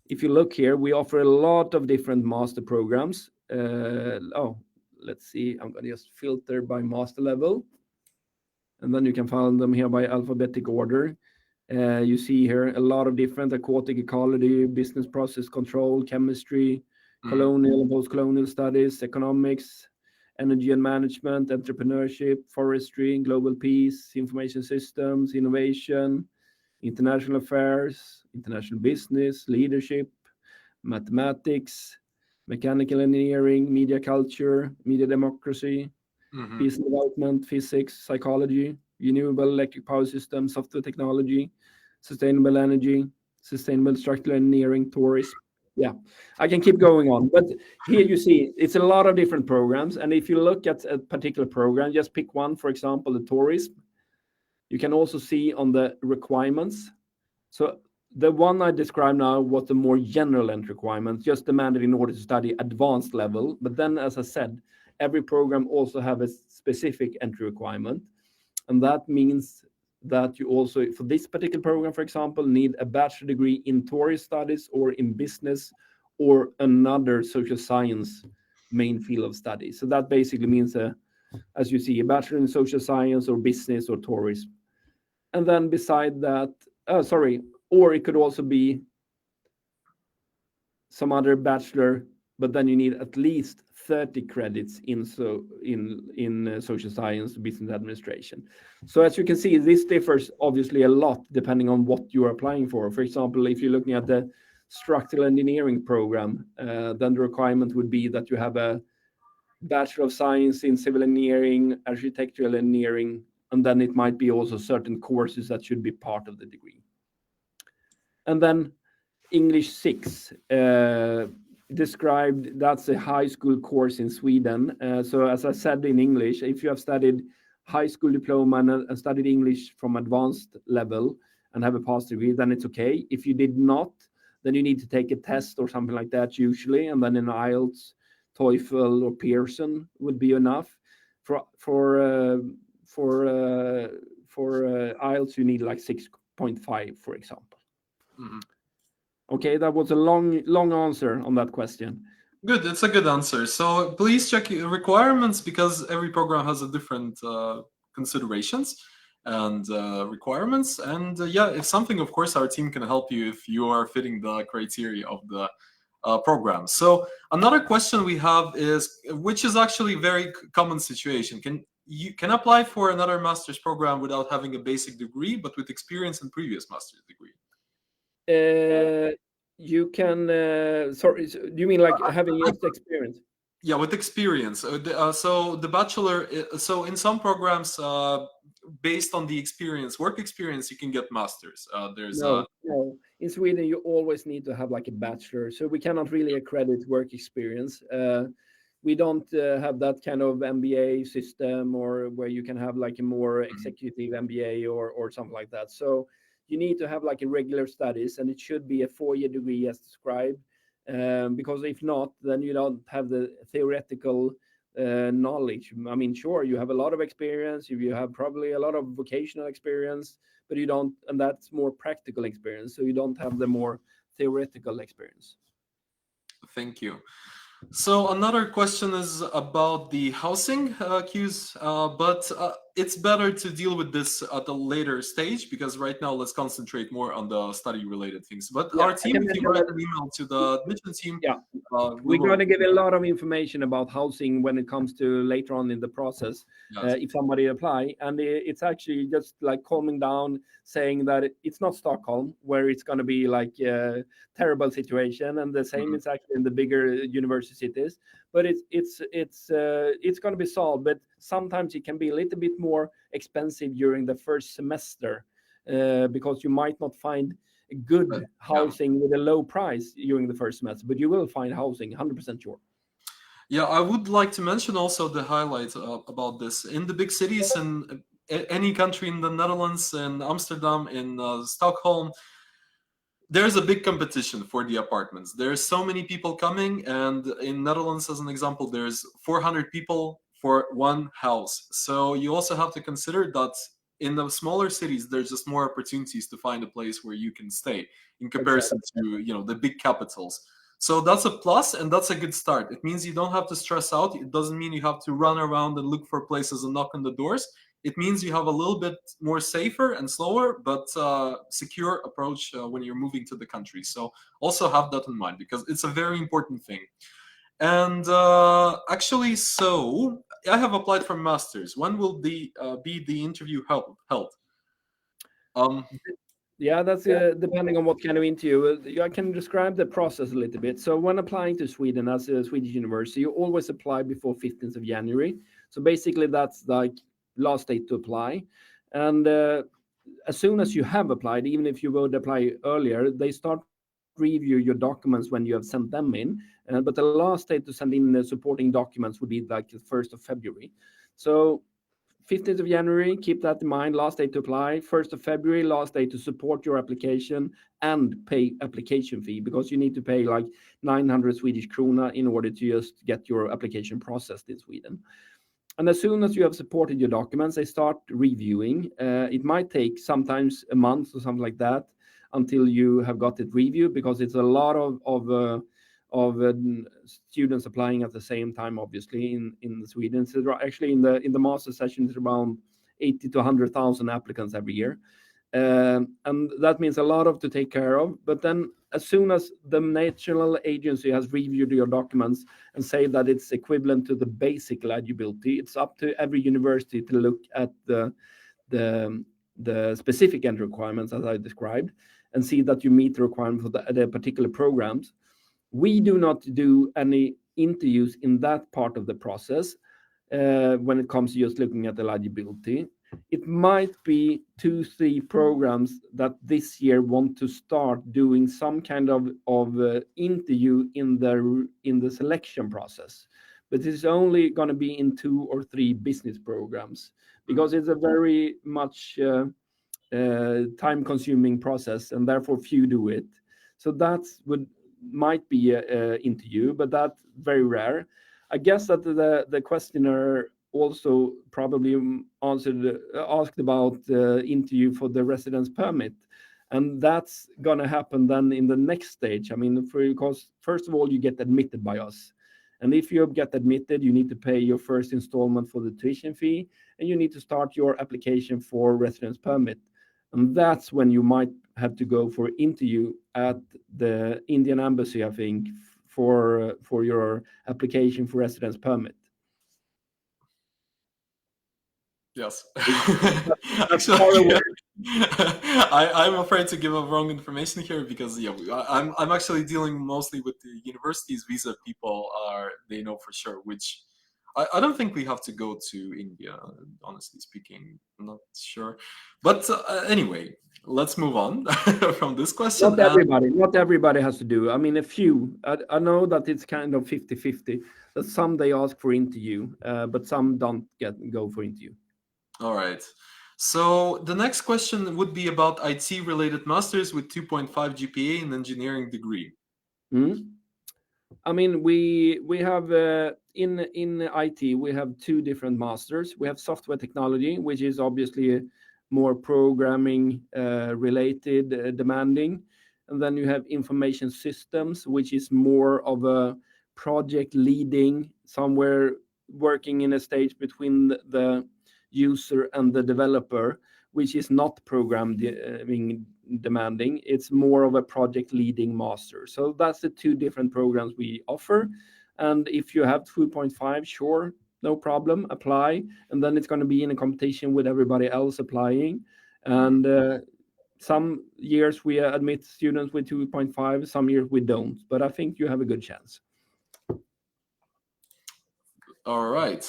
if you look here, we offer a lot of different master programs. Let's see, I'm going to just filter by master level. And then you can find them here by alphabetic order. You see here a lot of different aquatic ecology, business process control, chemistry, colonial and post-colonial studies, economics, energy and management, entrepreneurship, forestry, global peace, information systems, innovation, international affairs, international business, leadership, mathematics, mechanical engineering, media culture, media democracy, Mhm. peace and development, physics, psychology, renewable electric power systems, software technology, sustainable energy, sustainable structural engineering, tourism. Yeah, I can keep going on. But here you see it's a lot of different programs. And if you look at a particular program, just pick one, for example, the tourism. You can also see on the requirements. So the one I described now was the more general entry requirement, just demanded in order to study advanced level. But then, as I said, every program also have a specific entry requirement. And that means that you also, for this particular program, for example, need a bachelor degree in tourist studies or in business or another social science main field of study. So that basically means, as you see, a bachelor in social science or business or tourism. And then beside that, or it could also be some other bachelor, but then you need at least 30 credits in social science, business administration. So as you can see, this differs obviously a lot depending on what you are applying for. For example, if you're looking at the structural engineering program, then the requirement would be that you have a Bachelor of Science in Civil Engineering, Architectural Engineering, and then it might be also certain courses that should be part of the degree. And then English 6 described, that's a high school course in Sweden. So as I said in English, if you have studied high school diploma and studied English from advanced level and have a past degree, then it's okay. If you did not, then you need to take a test or something like that usually, and then an IELTS, TOEFL, or Pearson would be enough. For IELTS, you need like 6.5, for example. Mhm. Okay, that was a long answer on that question. Good, it's a good answer. So please check your requirements because every program has a different considerations and requirements. And yeah, if something, of course, our team can help you if you are fitting the criteria of the program. So another question we have is, which is actually a very common situation. Can you can apply for another master's program without having a basic degree, but with experience in previous master's degree? Uh, you can. Sorry, do you mean like having I just experience? Yeah, with experience. So the bachelor. So in some programs, based on the experience, work experience, you can get masters. There's a No, no. In Sweden, you always need to have like a bachelor, so we cannot really accredit work experience. We don't have that kind of MBA system, or where you can have like a more Mhm. executive MBA or something like that. So you need to have like a regular studies, and it should be a 4-year degree as described. Because if not, then you don't have the theoretical knowledge. I mean, sure, you have a lot of experience, you have probably a lot of vocational experience, but you don't, and that's more practical experience. So you don't have the more theoretical experience. Thank you. So another question is about the housing queues, but it's better to deal with this at a later stage because right now let's concentrate more on the study-related things. But Yeah, our I team, can if you mention write that. an email to the admission team, Yeah, we we're going will. to give a lot of information about housing when it comes to later on in the process, Yes. if somebody apply. And it's actually just like calming down, saying that it's not Stockholm where it's going to be like a terrible situation, and the same Mhm. is actually in the bigger university cities. But it's going to be solved, but sometimes it can be a little bit more expensive during the first semester, because you might not find But good yeah. housing with a low price during the first semester, but you will find housing, 100% sure. Yeah, I would like to mention also the highlight about this. In the big cities in any country in the Netherlands, in Amsterdam, in Stockholm, there's a big competition for the apartments. There's so many people coming, and in Netherlands, as an example, there's 400 people for one house. So you also have to consider that in the smaller cities, there's just more opportunities to find a place where you can stay in Exactly. comparison to the big capitals. So that's a plus, and that's a good start. It means you don't have to stress out. It doesn't mean you have to run around and look for places and knock on the doors. It means you have a little bit more safer and slower but secure approach when you're moving to the country. So also have that in mind because it's a very important thing. And actually, so I have applied for masters. When will the be the interview held? um Yeah, that's depending on what kind of interview. I can describe the process a little bit. So when applying to Sweden as a Swedish university, you always apply before 15th of January. So basically, that's like last date to apply. And as soon as you have applied, even if you would apply earlier, they start review your documents when you have sent them in. But the last date to send in the supporting documents would be like the 1st of February. So 15th of January, keep that in mind. Last day to apply. 1st of February, last day to support your application and pay application fee, because you need to pay like 900 Swedish krona in order to just get your application processed in Sweden. And as soon as you have supported your documents, they start reviewing. It might take sometimes a month or something like that until you have got it reviewed, because it's a lot of students applying at the same time. Obviously, in Sweden, so actually in the master session, it's around 80 to 100,000 applicants every year. And that means a lot of to take care of. But then, as soon as the national agency has reviewed your documents and say that it's equivalent to the basic eligibility, it's up to every university to look at the the specific entry requirements as I described, and see that you meet the requirement for the particular programs. We do not do any interviews in that part of the process when it comes to just looking at eligibility. It might be 2, 3 programs that this year want to start doing some kind of interview in the selection process, but it's only going to be in 2 or 3 business programs, because it's a very much time consuming process, and therefore few do it. So that would might be a interview, but that's very rare. I guess that the questioner also probably answered asked about interview for the residence permit, And that's gonna happen then in the next stage. I mean, because first of all, you get admitted by us. And if you get admitted, you need to pay your first installment for the tuition fee, and you need to start your application for residence permit. And that's when you might have to go for interview at the Indian embassy, I think, for your application for residence permit. Yes. That's Actually, far away. yeah. I'm afraid to give up wrong information here because yeah, I'm actually dealing mostly with the university's visa people. Are they know for sure? Which I don't think we have to go to India. Honestly speaking, I'm not sure. But anyway, let's move on from this question. And Not everybody has to do. I mean, a few. I know that it's kind of 50-50. That some they ask for interview, but some don't go for interview. all right. So the next question would be about IT related masters with 2.5 GPA and engineering degree. Hmm? I mean, we have in IT we have two different masters. We have software technology, which is obviously more programming related, demanding, and then you have information systems, which is more of a project leading, somewhere working in a stage between the user and the developer, which is not programming demanding. It's more of a project leading master. So that's the two different programs we offer. And if you have 2.5, sure, no problem, apply. And then it's going to be in a competition with everybody else applying. And some years we admit students with 2.5, some years we don't. But I think you have a good chance. All right.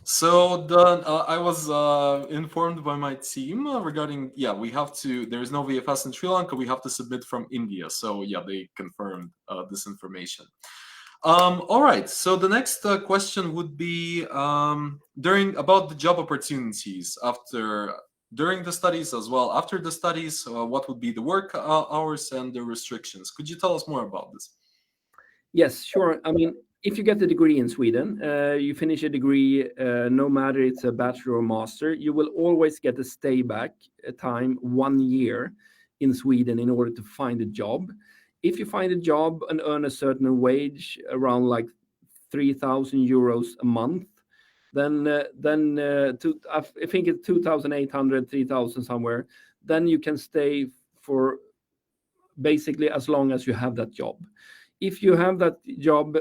So the I was informed by my team regarding we have to. There is no VFS in Sri Lanka. We have to submit from India. So yeah, they confirmed this information. All right. So the next question would be during about the job opportunities after during the studies as well after the studies. What would be the work hours and the restrictions? Could you tell us more about this? Yes, sure. I mean, if you get a degree in Sweden, you finish a degree, no matter it's a bachelor or master, you will always get a stay back time 1 year in Sweden in order to find a job. If you find a job and earn a certain wage around like 3,000 euros a month, I think it's 2,800, 3,000 somewhere. Then you can stay for basically as long as you have that job. If you have that job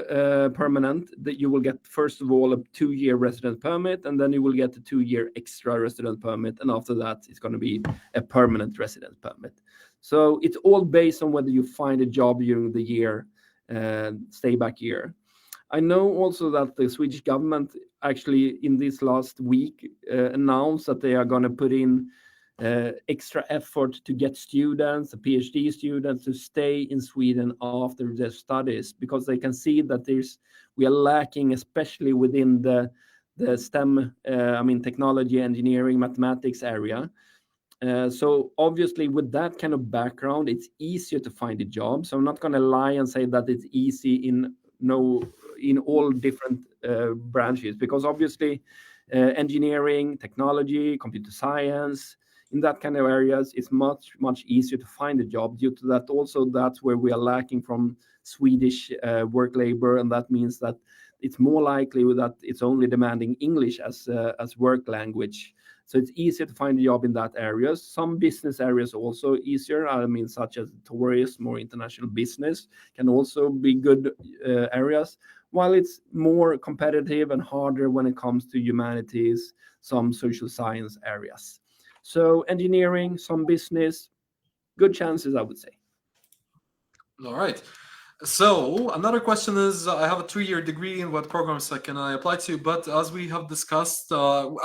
permanent, that you will get first of all a 2-year residence permit, and then you will get a 2-year extra residence permit, and after that it's going to be a permanent residence permit. So it's all based on whether you find a job during the year, stay back year. I know also that the Swedish government actually in this last week announced that they are going to put in extra effort to get students, PhD students, to stay in Sweden after their studies, because they can see that we are lacking, especially within the STEM, I mean technology, engineering, mathematics area. So obviously, with that kind of background, it's easier to find a job. So I'm not going to lie and say that it's easy in all different branches, because obviously, engineering, technology, computer science, in that kind of areas, it's much easier to find a job. Due to that, also that's where we are lacking from Swedish work labor, and that means that it's more likely that it's only demanding English as work language. So it's easier to find a job in that areas. Some business areas also easier. I mean, such as tourism or international business can also be good areas. While it's more competitive and harder when it comes to humanities, some social science areas. So engineering, some business, good chances, I would say. All right. So another question is, I have a 3-year degree. In what programs can I apply to? But as we have discussed,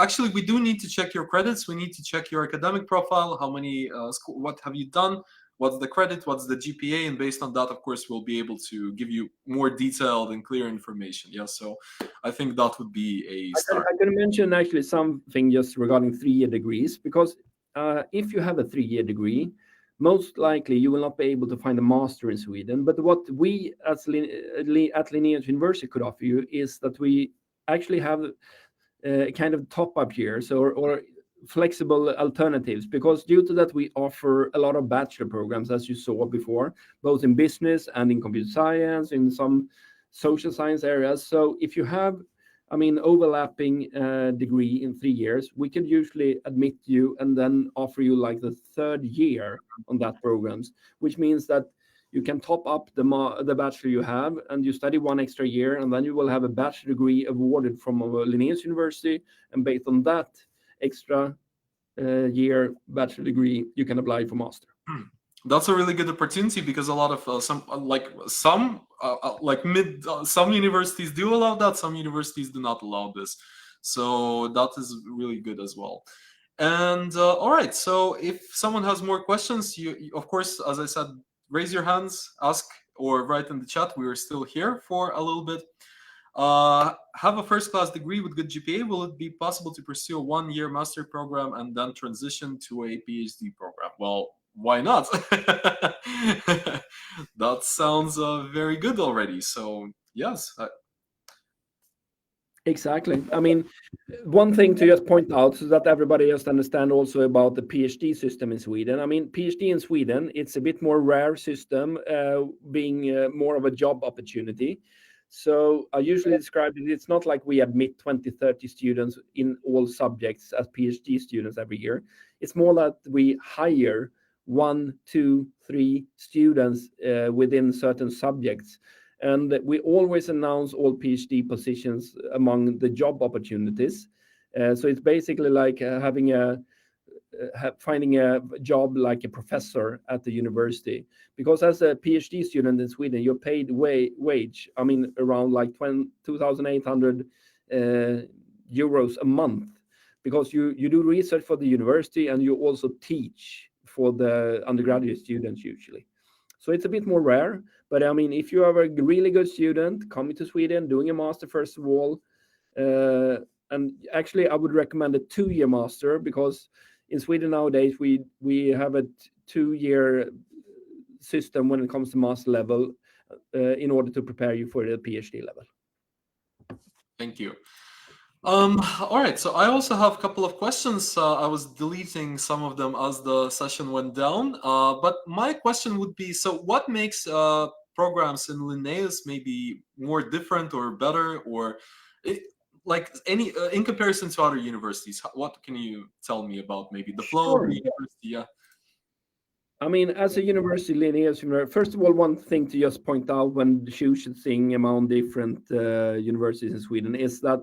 actually, we do need to check your credits. We need to check your academic profile. How many? What have you done? What's the credit? What's the GPA? And based on that, of course, we'll be able to give you more detailed and clear information. Yeah. So I think that would be a start. I'm going to mention actually something just regarding 3-year degrees, because if you have a 3-year degree, most likely you will not be able to find a master in Sweden. But what we at Linnaeus University could offer you is that we actually have a kind of top-up years, or flexible alternatives, because due to that we offer a lot of bachelor programs, as you saw before, both in business and in computer science, in some social science areas. So if you have, I mean, overlapping degree in 3 years, we can usually admit you and then offer you like the third year on that programs, which means that you can top up the bachelor you have, and you study one extra year, and then you will have a bachelor degree awarded from Linnaeus University, and based on that extra year bachelor degree, you can apply for master. That's a really good opportunity, because a lot of some universities do allow that, some universities do not allow this. So that is really good as well. And all right, so if someone has more questions, of course, as I said, raise your hands, ask, or write in the chat. We are still here for a little bit. Have a first class degree with good GPA. Will it be possible to pursue a 1-year master program and then transition to a PhD program? Well, why not? That sounds very good already. So yes. Exactly. I mean, one thing to just point out, so that everybody just understand also about the PhD system in Sweden. I mean, PhD in Sweden, it's a bit more rare system, being more of a job opportunity. So I usually describe it, it's not like we admit 20, 30 students in all subjects as PhD students every year. It's more that we hire 1, 2, 3 students within certain subjects. And we always announce all PhD positions among the job opportunities. So it's basically like finding a job like a professor at the university. Because as a PhD student in Sweden, you're paid wage. I mean, around like 2,800 euros a month, because you do research for the university and you also teach for the undergraduate students usually. So it's a bit more rare, but I mean, if you are a really good student coming to Sweden, doing a master first of all, and actually I would recommend a 2-year master, because in Sweden nowadays we have a 2-year system when it comes to master level, in order to prepare you for the PhD level. Thank you. All right, so I also have a couple of questions. I was deleting some of them as the session went down. But my question would be, so what makes programs in Linnaeus maybe more different or better, or like any in comparison to other universities? What can you tell me about maybe the flow of Sure. the university? Yeah. I mean, as a university, Linnaeus University, first of all, one thing to just point out when choosing among different universities in Sweden is that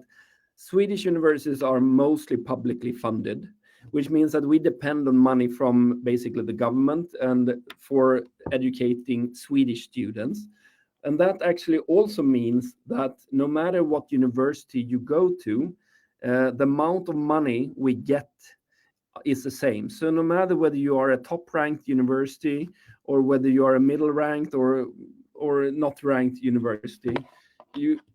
Swedish universities are mostly publicly funded, which means that we depend on money from basically the government and for educating Swedish students. And that actually also means that no matter what university you go to, the amount of money we get is the same. So no matter whether you are a top-ranked university or whether you are a middle-ranked or not ranked university,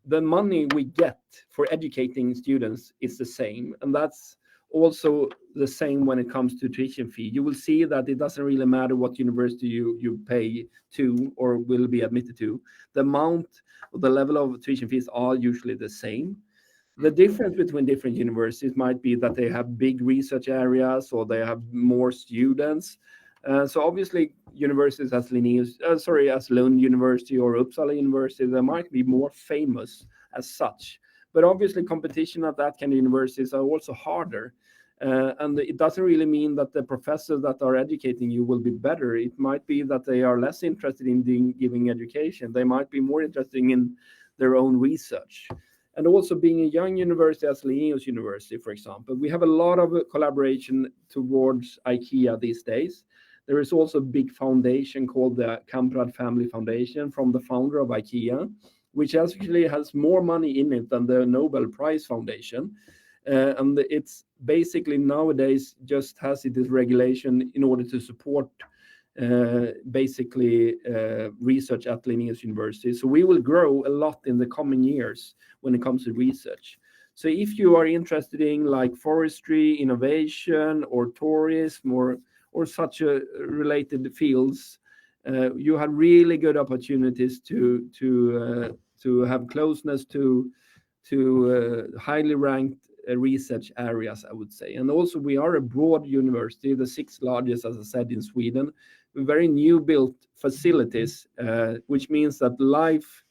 the money we get for educating students is the same, and that's also the same when it comes to tuition fee. You will see that it doesn't really matter what university you pay to or will be admitted to. The amount or the level of tuition fees are usually the same. The difference between different universities might be that they have big research areas or they have more students. So obviously, universities as as Lund University or Uppsala University, they might be more famous as such. But obviously, competition at that kind of universities are also harder. And it doesn't really mean that the professors that are educating you will be better. It might be that they are less interested in giving education. They might be more interested in their own research. And also being a young university as Linnaeus University, for example, we have a lot of collaboration towards IKEA these days. There is also a big foundation called the Kamprad Family Foundation from the founder of IKEA, which actually has more money in it than the Nobel Prize Foundation. And it's basically nowadays just has it as regulation in order to support research at Linnaeus University. So we will grow a lot in the coming years when it comes to research. So if you are interested in like forestry, innovation, or tourism, or such a related fields, you have really good opportunities to have closeness to highly ranked research areas, I would say. And also, we are a broad university, the sixth largest, as I said, in Sweden, with very new built facilities, which means that life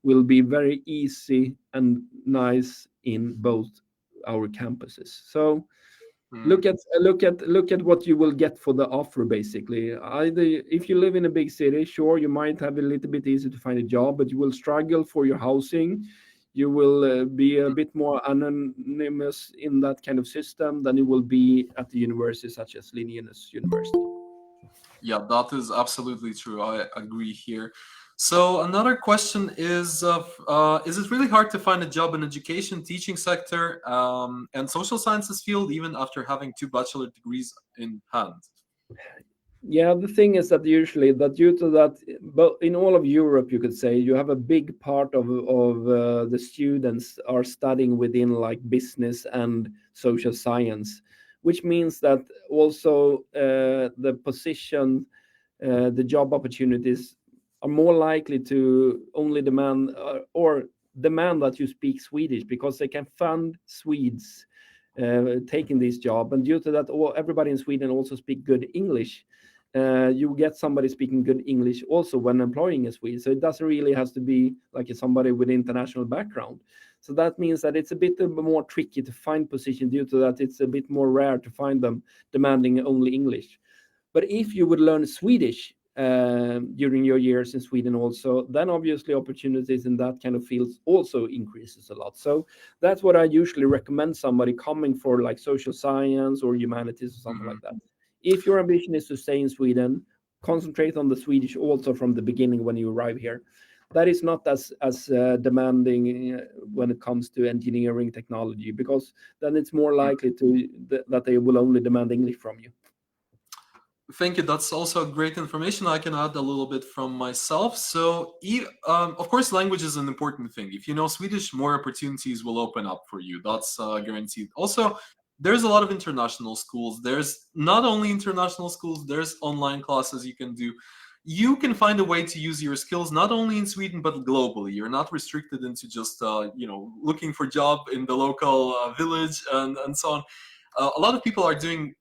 will be very easy and nice in both our campuses. So Mm. look at what you will get for the offer. Basically, either if you live in a big city, sure, you might have a little bit easier to find a job, but you will struggle for your housing. You will be a bit more anonymous in that kind of system than you will be at the university such as Linnaeus University. Yeah, that is absolutely true. I agree here. So another question is it really hard to find a job in education, teaching sector, and social sciences field, even after having two bachelor degrees in hand? Yeah, the thing is that usually that due to that, but in all of Europe, you could say you have a big part of the students are studying within like business and social science, which means that also the position, the job opportunities are more likely to only demand or demand that you speak Swedish because they can fund Swedes taking this job, and due to that, everybody in Sweden also speak good English. You get somebody speaking good English also when employing a Swede. So it doesn't really has to be like somebody with international background. So that means that it's a bit more tricky to find position due to that it's a bit more rare to find them demanding only English. But if you would learn Swedish during your years in Sweden also, then obviously opportunities in that kind of fields also increases a lot. So that's what I usually recommend somebody coming for like social science or humanities or something Mhm. like that. If your ambition is to stay in Sweden, concentrate on the Swedish also from the beginning when you arrive here. That is not as demanding when it comes to engineering technology, because then it's more likely that they will only demand English from you. Thank you. That's also great information. I can add a little bit from myself. So, of course, language is an important thing. If you know Swedish, more opportunities will open up for you. That's guaranteed. Also, there's a lot of international schools. There's not only international schools, there's online classes you can do. You can find a way to use your skills not only in Sweden but globally. You're not restricted into just looking for job in the local village and so on. A lot of people are doing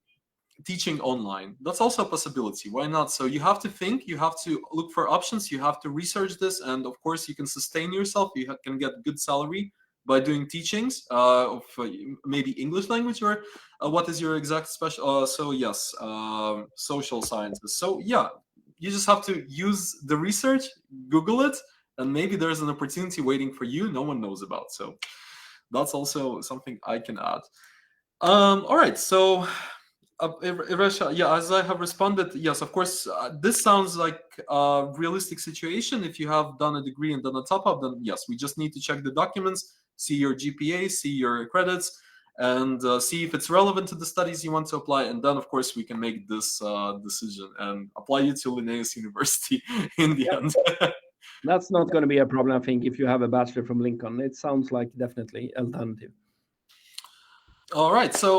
teaching online. That's also a possibility. Why not? So you have to think, you have to look for options, you have to research this, and of course you can sustain yourself. You can get good salary by doing teachings of maybe English language, or what is your exact special? So yes, social sciences. So yeah, you just have to use the research, Google it, and maybe there's an opportunity waiting for you no one knows about. So that's also something I can add. All right, so Iresha, yeah, as I have responded, yes, of course, this sounds like a realistic situation. If you have done a degree and done a top up, then yes, we just need to check the documents, see your GPA, see your credits, and see if it's relevant to the studies you want to apply. And then, of course, we can make this decision and apply you to Linnaeus University in the end. That's not going to be a problem, I think, if you have a bachelor from Lincoln. It sounds like definitely alternative. All right. So,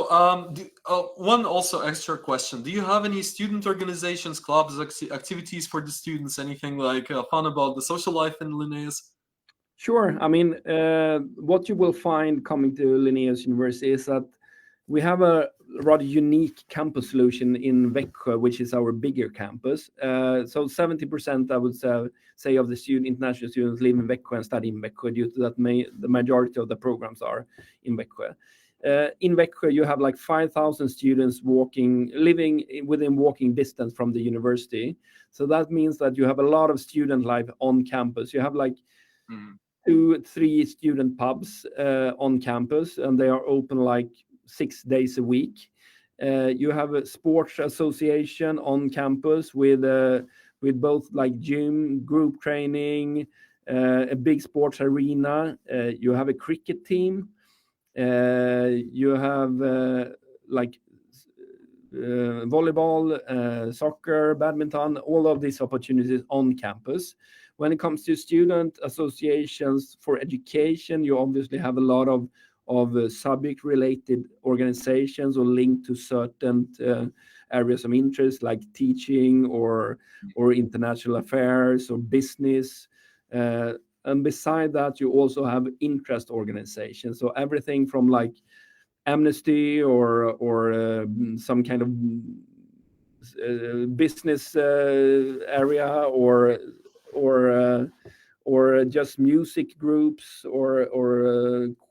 one also extra question: do you have any student organizations, clubs, activities for the students? Anything like fun about the social life in Linnaeus? Sure. I mean, what you will find coming to Linnaeus University is that we have a rather unique campus solution in Växjö, which is our bigger campus. So 70%, I would say, of the international students live in Växjö and study in Växjö. Due to that, the majority of the programs are in Växjö. In Växjö, you have like 5,000 students living within walking distance from the university. So that means that you have a lot of student life on campus. You have like Mhm. 2, 3 student pubs on campus, and they are open like 6 days a week. You have a sports association on campus with both like gym, group training, a big sports arena. You have a cricket team. You have like volleyball, soccer, badminton, all of these opportunities on campus. When it comes to student associations for education, you obviously have a lot of subject-related organizations or linked to certain areas of interest, like teaching or international affairs or business. And beside that, you also have interest organizations. So everything from like amnesty or some kind of business area or uh, or just music groups or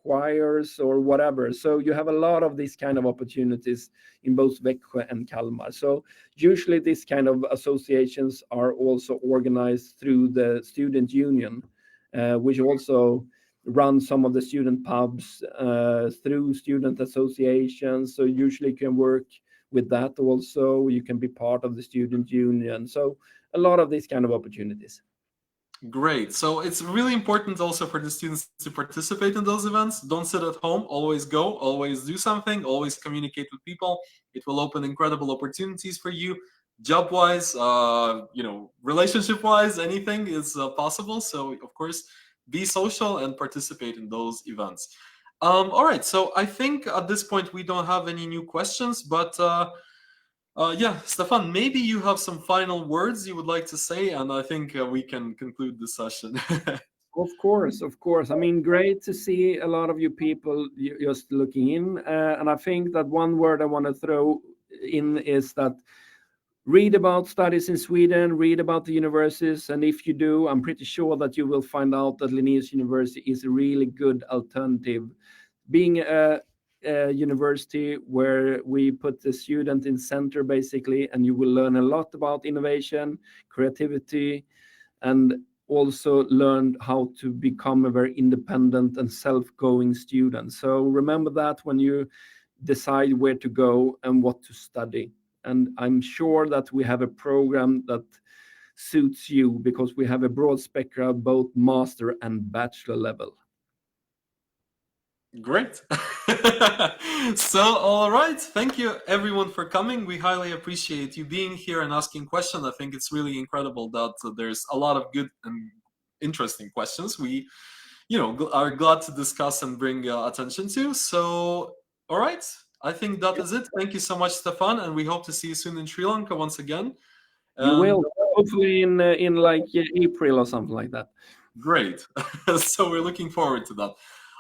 choirs or whatever. So you have a lot of these kind of opportunities in both Växjö and Kalmar. So usually these kind of associations are also organized through the student union, which also run some of the student pubs through student associations. So usually you can work with that also. You can be part of the student union. So a lot of these kind of opportunities. Great. So it's really important also for the students to participate in those events. Don't sit at home. Always go. Always do something. Always communicate with people. It will open incredible opportunities for you, job-wise, relationship-wise. Anything is possible. So of course, be social and participate in those events. All right. So I think at this point we don't have any new questions, but. Yeah, Stefan, maybe you have some final words you would like to say, and I think we can conclude the session. Of course, of course. I mean, great to see a lot of you people just looking in. And I think that one word I want to throw in is that read about studies in Sweden, read about the universities. And if you do, I'm pretty sure that you will find out that Linnaeus University is a really good alternative. Being a university where we put the student in center, basically, and you will learn a lot about innovation, creativity, and also learn how to become a very independent and self-going student. So remember that when you decide where to go and what to study. And I'm sure that we have a program that suits you because we have a broad spectrum, both master and bachelor level. Great. So, all right. Thank you, everyone, for coming. We highly appreciate you being here and asking questions. I think it's really incredible that there's a lot of good and interesting questions we, are glad to discuss and bring attention to. So, all right. I think that is it. Thank you so much, Stefan, and we hope to see you soon in Sri Lanka once again. You will, hopefully in like April or something like that. Great. So we're looking forward to that.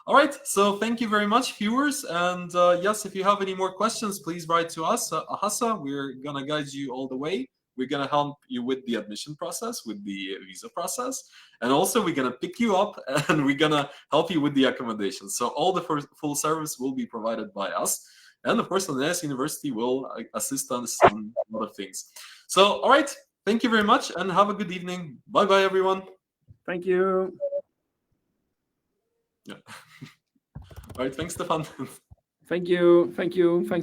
All right. So thank you very much, viewers. And yes, if you have any more questions, please write to us, Ahasa. We're going to guide you all the way. We're going to help you with the admission process, with the visa process. And also, we're going to pick you up and we're going to help you with the accommodation. So all the full service will be provided by us. And of course, the Linnaeus University will assist us on a lot of things. So, all right. Thank you very much and have a good evening. Bye-bye, everyone. Thank you. Yeah. All right. Thanks, Stefan. Thank you. Thank you. Thanks